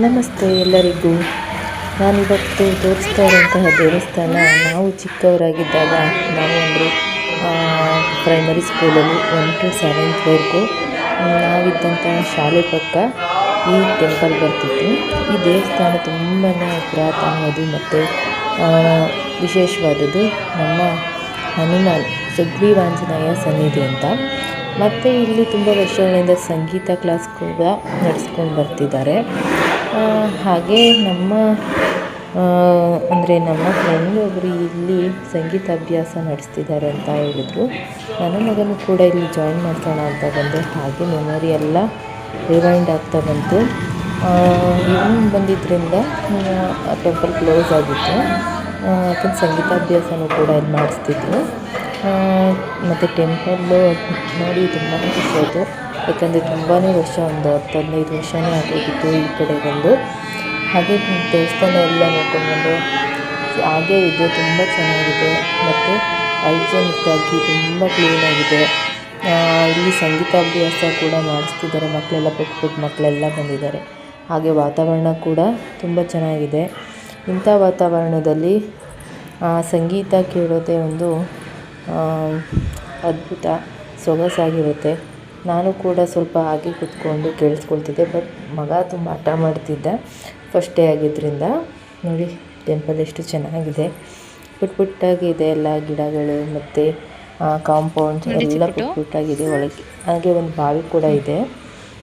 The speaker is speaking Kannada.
ನಮಸ್ತೆ ಎಲ್ಲರಿಗೂ. ನಾನಿವತ್ತು ತೋರಿಸ್ತಾ ಇರುವಂತಹ ದೇವಸ್ಥಾನ ನಾವು ಚಿಕ್ಕವರಾಗಿದ್ದಾಗ ನಾವು ಅಂದರೆ ಪ್ರೈಮರಿ ಸ್ಕೂಲಲ್ಲಿ 1 to 7th ನಾವಿದ್ದಂತಹ ಶಾಲೆ ಪಕ್ಕ ಈ ಟೆಂಪಲ್ ಬರ್ತಿತ್ತು. ಈ ದೇವಸ್ಥಾನ ತುಂಬಾ ಪುರಾತನವಾದು ಮತ್ತು ವಿಶೇಷವಾದದ್ದು. ನಮ್ಮ ಹನುಮಾನ್ ಸುಗ್ರೀವಾಂಜನೇಯ ಸನ್ನಿಧಿ ಅಂತ. ಮತ್ತು ಇಲ್ಲಿ ತುಂಬ ವರ್ಷಗಳಿಂದ ಸಂಗೀತ ಕ್ಲಾಸ್ ಕೂಡ ನಡೆಸ್ಕೊಂಡು ಬರ್ತಿದ್ದಾರೆ. ಹಾಗೆ ನಮ್ಮ ಫ್ರೆಂಡ್ ಒಬ್ಬರು ಇಲ್ಲಿ ಸಂಗೀತ ಅಭ್ಯಾಸ ನಡೆಸ್ತಿದ್ದಾರೆ ಅಂತ ಹೇಳಿದ್ರು. ನನ್ನ ಮಗನೂ ಕೂಡ ಇಲ್ಲಿ ಜಾಯಿನ್ ಮಾಡ್ಸೋಣ ಅಂತ ಬಂದೆ. ಹಾಗೆ ಮೆಮೊರಿ ಎಲ್ಲ ರಿವೈಂಡ್ ಆಗ್ತಾ ಬಂತು. ಇವನು ಬಂದಿದ್ದರಿಂದ ಟೆಂಪಲ್ ಕ್ಲೋಸ್ ಆಗಿತ್ತು. ಯಾಕಂದ್ರೆ ಸಂಗೀತಾಭ್ಯಾಸನೂ ಕೂಡ ಇಲ್ಲಿ ಮಾಡಿಸ್ತಿದ್ರು. ಮತ್ತು ಟೆಂಪಲ್ಲು ನೋಡಿ ತುಂಬಾ ಖುಷಿ ಆಯಿತು. ಯಾಕಂದರೆ ತುಂಬಾ ವರ್ಷ, ಒಂದು 10-15 ವರ್ಷವೇ ಆಗೋಗಿತ್ತು ಈ ಕಡೆ ಬಂದು. ಹಾಗೆ ದೇವಸ್ಥಾನ ಎಲ್ಲ ನೋಡ್ಕೊಂಡು ಹಾಗೇ ಇದೆ. ತುಂಬ ಚೆನ್ನಾಗಿದೆ ಮತ್ತು ಹೈಜೆನಿಕ್ ಆಗಿ ತುಂಬ ಕ್ಲೀನಾಗಿದೆ. ಇಲ್ಲಿ ಸಂಗೀತಾಭ್ಯಾಸ ಕೂಡ ಮಾಡಿಸ್ತಿದ್ದಾರೆ. ಮಕ್ಕಳೆಲ್ಲ ಪುಟ್ಟ ಮಕ್ಕಳೆಲ್ಲ ಬಂದಿದ್ದಾರೆ. ಹಾಗೆ ವಾತಾವರಣ ಕೂಡ ತುಂಬ ಚೆನ್ನಾಗಿದೆ. ಇಂಥ ವಾತಾವರಣದಲ್ಲಿ ಸಂಗೀತ ಕೇಳೋದೇ ಒಂದು ಅದ್ಭುತ, ಸೊಗಸಾಗಿರುತ್ತೆ. ನಾನು ಕೂಡ ಸ್ವಲ್ಪ ಹಾಗೆ ಕೂತ್ಕೊಂಡು ಕೇಳಿಸ್ಕೊಳ್ತಿದ್ದೆ. ಬಟ್ ಮಗ ತುಂಬ ಹಠ ಮಾಡ್ತಿದ್ದ ಫಸ್ಟ್ ಡೇ ಆಗಿದ್ದರಿಂದ. ನೋಡಿ ಟೆಂಪಲ್ ಎಷ್ಟು ಚೆನ್ನಾಗಿದೆ, ಪುಟ್ಟಾಗಿದೆ ಎಲ್ಲ ಗಿಡಗಳು ಮತ್ತು ಕಾಂಪೌಂಡ್ ಎಲ್ಲ ಪುಟ್ಟಾಗಿದೆ. ಒಳಗೆ ಹಾಗೆ ಒಂದು ಬಾವಿ ಕೂಡ ಇದೆ.